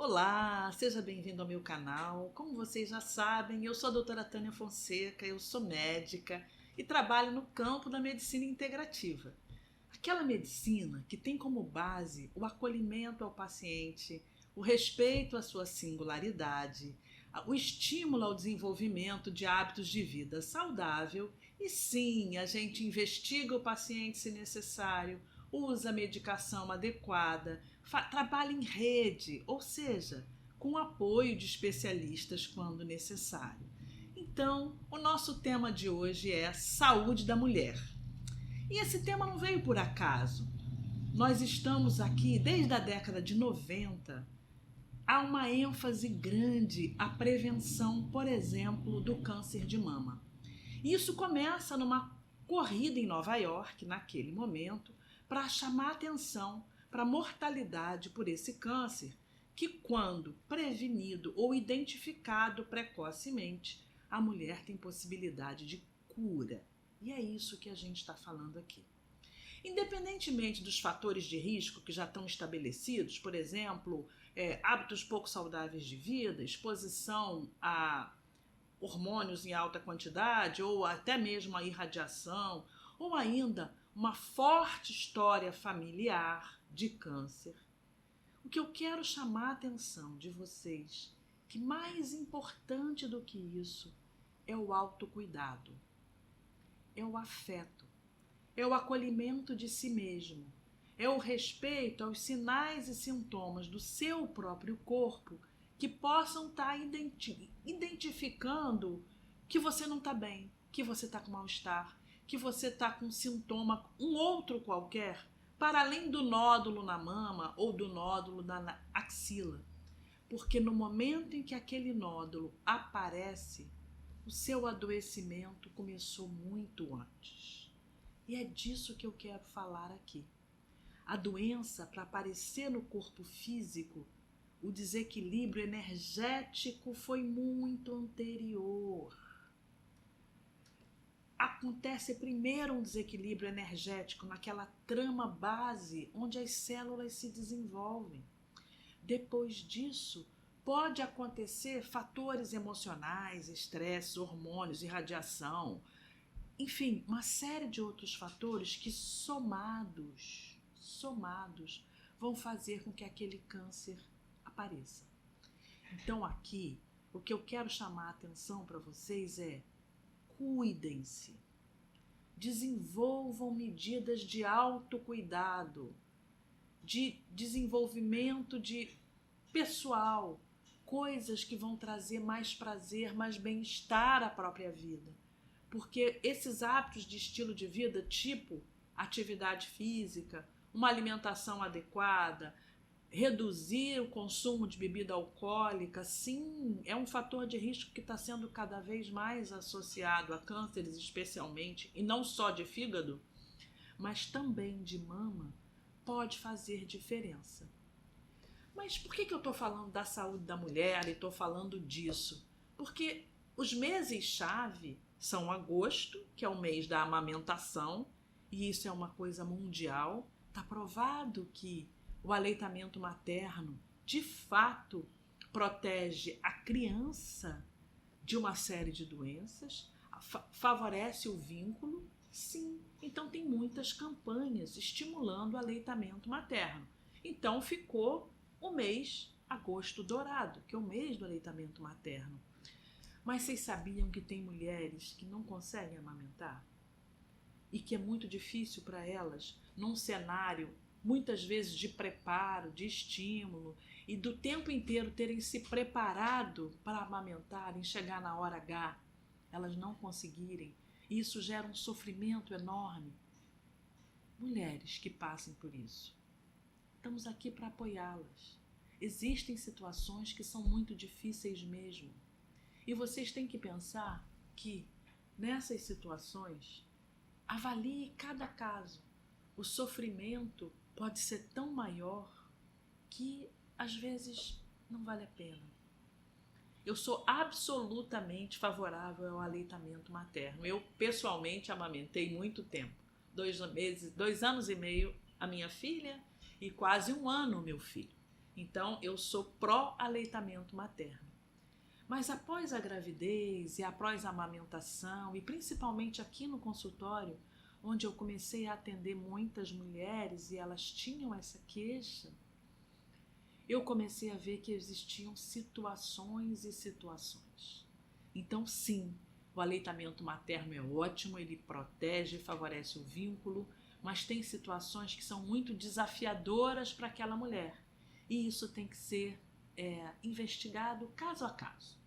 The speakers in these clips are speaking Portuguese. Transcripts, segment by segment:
Olá, seja bem-vindo ao meu canal. Como vocês já sabem, eu sou a doutora Tânia Fonseca, eu sou médica e trabalho no campo da medicina integrativa. Aquela medicina que tem como base o acolhimento ao paciente, o respeito à sua singularidade, o estímulo ao desenvolvimento de hábitos de vida saudável e sim, a gente investiga o paciente se necessário, usa a medicação adequada, trabalha em rede, ou seja, com apoio de especialistas quando necessário. Então, o nosso tema de hoje é saúde da mulher. E esse tema não veio por acaso. Nós estamos aqui desde a década de 90. Há uma ênfase grande à prevenção, por exemplo, do câncer de mama. Isso começa numa corrida em Nova York, naquele momento, para chamar atenção para a mortalidade por esse câncer, que quando prevenido ou identificado precocemente, a mulher tem possibilidade de cura. E é isso que a gente está falando aqui. Independentemente dos fatores de risco que já estão estabelecidos, por exemplo, hábitos pouco saudáveis de vida, exposição a hormônios em alta quantidade, ou até mesmo a irradiação, ou ainda uma forte história familiar de câncer. O que eu quero chamar a atenção de vocês, que mais importante do que isso, é o autocuidado, é o afeto, é o acolhimento de si mesmo, é o respeito aos sinais e sintomas do seu próprio corpo que possam estar identificando que você não está bem, que você está com mal-estar, que você está com um sintoma, um outro qualquer, para além do nódulo na mama ou do nódulo na axila. Porque no momento em que aquele nódulo aparece, o seu adoecimento começou muito antes. E é disso que eu quero falar aqui. A doença, para aparecer no corpo físico, o desequilíbrio energético foi muito anterior. Acontece primeiro um desequilíbrio energético naquela trama base onde as células se desenvolvem. Depois disso, pode acontecer fatores emocionais, estresse, hormônios, irradiação, enfim, uma série de outros fatores que somados, vão fazer com que aquele câncer apareça. Então aqui, o que eu quero chamar a atenção para vocês é: cuidem-se, desenvolvam medidas de autocuidado, de desenvolvimento de pessoal, coisas que vão trazer mais prazer, mais bem-estar à própria vida. Porque esses hábitos de estilo de vida, tipo atividade física, uma alimentação adequada, reduzir o consumo de bebida alcoólica, sim, é um fator de risco que está sendo cada vez mais associado a cânceres especialmente, e não só de fígado, mas também de mama, pode fazer diferença. Mas por que eu estou falando da saúde da mulher e estou falando disso? Porque os meses-chave são agosto, que é o mês da amamentação, e isso é uma coisa mundial. Está provado que o aleitamento materno, de fato, protege a criança de uma série de doenças, favorece o vínculo, sim. Então tem muitas campanhas estimulando o aleitamento materno. Então ficou o mês agosto dourado, que é o mês do aleitamento materno. Mas vocês sabiam que tem mulheres que não conseguem amamentar? E que é muito difícil para elas, num cenário muitas vezes de preparo, de estímulo, e do tempo inteiro terem se preparado para amamentarem, chegar na hora H, elas não conseguirem. E isso gera um sofrimento enorme. Mulheres que passem por isso, estamos aqui para apoiá-las. Existem situações que são muito difíceis mesmo. E vocês têm que pensar que, nessas situações, avalie cada caso. O sofrimento pode ser tão maior que, às vezes, não vale a pena. Eu sou absolutamente favorável ao aleitamento materno. Eu, pessoalmente, amamentei muito tempo. 2 anos e meio a minha filha e quase 1 ano o meu filho. Então, eu sou pró-aleitamento materno. Mas após a gravidez e após a amamentação, e principalmente aqui no consultório, onde eu comecei a atender muitas mulheres e elas tinham essa queixa, eu comecei a ver que existiam situações e situações. Então, sim, o aleitamento materno é ótimo, ele protege e favorece o vínculo, mas tem situações que são muito desafiadoras para aquela mulher. E isso tem que ser investigado caso a caso.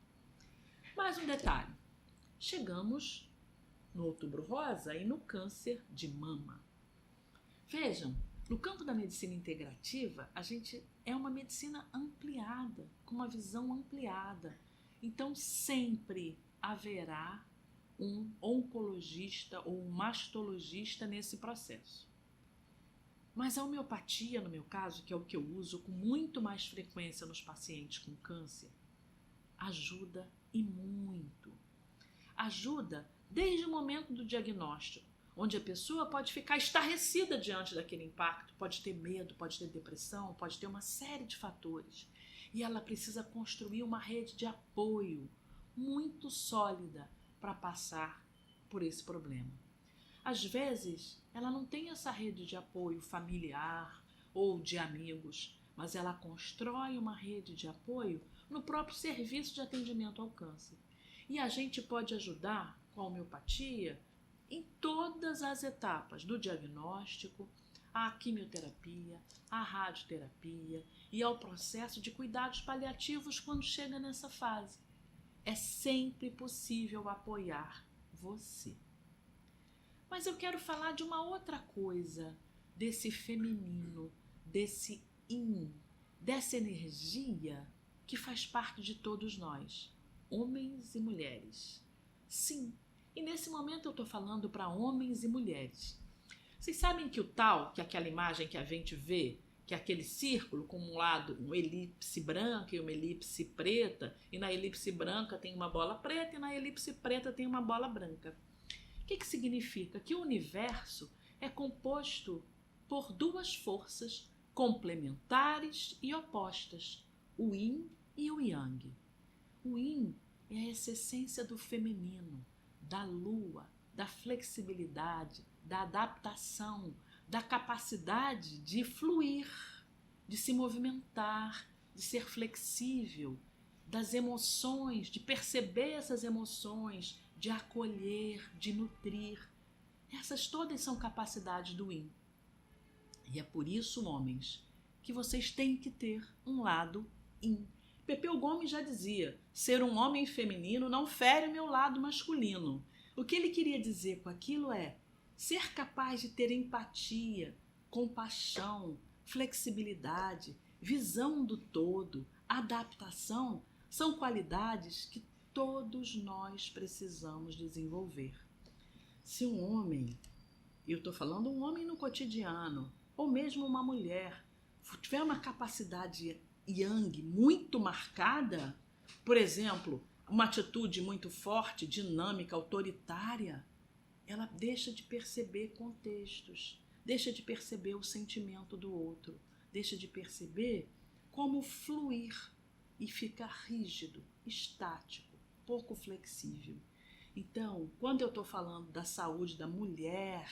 Mais um detalhe, chegamos no Outubro Rosa e no câncer de mama. Vejam, no campo da medicina integrativa, a gente é uma medicina ampliada, com uma visão ampliada. Então, sempre haverá um oncologista ou um mastologista nesse processo. Mas a homeopatia, no meu caso, que é o que eu uso com muito mais frequência nos pacientes com câncer, ajuda e muito. Ajuda desde o momento do diagnóstico, onde a pessoa pode ficar estarrecida diante daquele impacto, pode ter medo, pode ter depressão, pode ter uma série de fatores. E ela precisa construir uma rede de apoio muito sólida para passar por esse problema. Às vezes, ela não tem essa rede de apoio familiar ou de amigos, mas ela constrói uma rede de apoio no próprio serviço de atendimento ao câncer. E a gente pode ajudar com a homeopatia em todas as etapas, do diagnóstico, à quimioterapia, à radioterapia e ao processo de cuidados paliativos quando chega nessa fase. É sempre possível apoiar você. Mas eu quero falar de uma outra coisa, desse feminino, desse yin, dessa energia que faz parte de todos nós, homens e mulheres. Sim, e nesse momento eu estou falando para homens e mulheres. Vocês sabem que o tal, que é aquela imagem que a gente vê, que é aquele círculo com um lado, uma elipse branca e uma elipse preta, e na elipse branca tem uma bola preta e na elipse preta tem uma bola branca. O que significa? Que o universo é composto por duas forças complementares e opostas, o yin e o yang. O yin é essa essência do feminino, da lua, da flexibilidade, da adaptação, da capacidade de fluir, de se movimentar, de ser flexível, das emoções, de perceber essas emoções, de acolher, de nutrir. Essas todas são capacidades do yin. E é por isso, homens, que vocês têm que ter um lado yin. Pepeu Gomes já dizia, ser um homem feminino não fere o meu lado masculino. O que ele queria dizer com aquilo é ser capaz de ter empatia, compaixão, flexibilidade, visão do todo, adaptação, são qualidades que todos nós precisamos desenvolver. Se um homem, eu estou falando um homem no cotidiano, ou mesmo uma mulher, tiver uma capacidade yang muito marcada, por exemplo, uma atitude muito forte, dinâmica, autoritária, ela deixa de perceber contextos, deixa de perceber o sentimento do outro, deixa de perceber como fluir e fica rígido, estático, pouco flexível. Então, quando eu estou falando da saúde da mulher,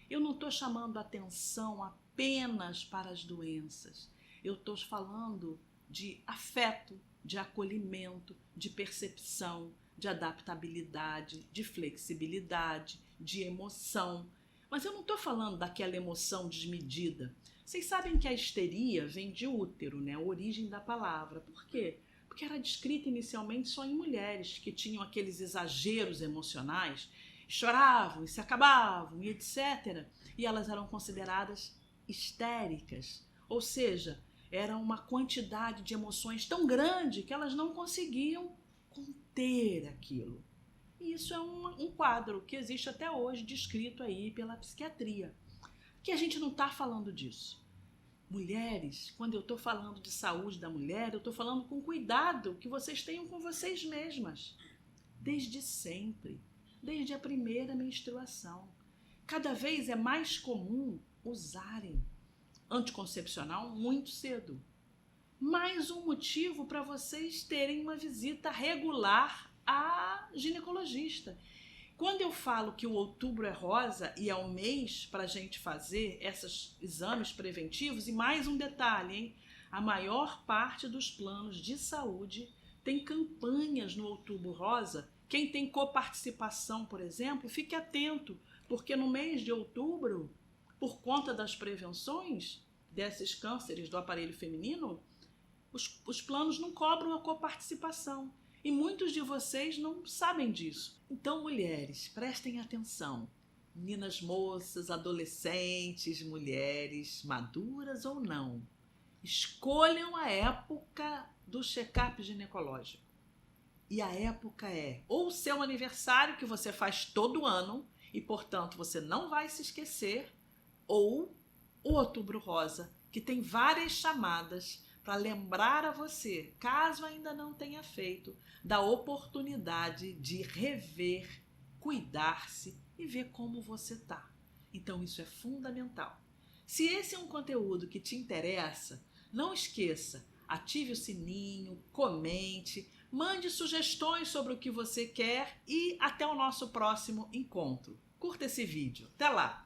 eu não estou chamando atenção apenas para as doenças. Eu estou falando de afeto, de acolhimento, de percepção, de adaptabilidade, de flexibilidade, de emoção. Mas eu não estou falando daquela emoção desmedida. Vocês sabem que a histeria vem de útero, né? A origem da palavra. Por quê? Porque era descrita inicialmente só em mulheres que tinham aqueles exageros emocionais, choravam e se acabavam e etc. E elas eram consideradas histéricas. Ou seja, era uma quantidade de emoções tão grande que elas não conseguiam conter aquilo. E isso é um quadro que existe até hoje, descrito aí pela psiquiatria. Que a gente não está falando disso. Mulheres, quando eu estou falando de saúde da mulher, eu estou falando com cuidado que vocês tenham com vocês mesmas. Desde sempre, desde a primeira menstruação. Cada vez é mais comum usarem anticoncepcional muito cedo. mais um motivo para vocês terem uma visita regular a ginecologista. Quando eu falo que o Outubro é Rosa e é um mês para a gente fazer esses exames preventivos, e mais um detalhe, hein? A maior parte dos planos de saúde tem campanhas no Outubro Rosa. Quem tem coparticipação, por exemplo, fique atento, porque no mês de outubro, por conta das prevenções desses cânceres do aparelho feminino, os planos não cobram a coparticipação. E muitos de vocês não sabem disso. Então, mulheres, prestem atenção. Meninas moças, adolescentes, mulheres, maduras ou não, escolham a época do check-up ginecológico. E a época é ou o seu aniversário, que você faz todo ano, e, portanto, você não vai se esquecer, ou o Outubro Rosa, que tem várias chamadas para lembrar a você, caso ainda não tenha feito, da oportunidade de rever, cuidar-se e ver como você está. Então isso é fundamental. Se esse é um conteúdo que te interessa, não esqueça, ative o sininho, comente, mande sugestões sobre o que você quer e até o nosso próximo encontro. Curta esse vídeo. Até lá!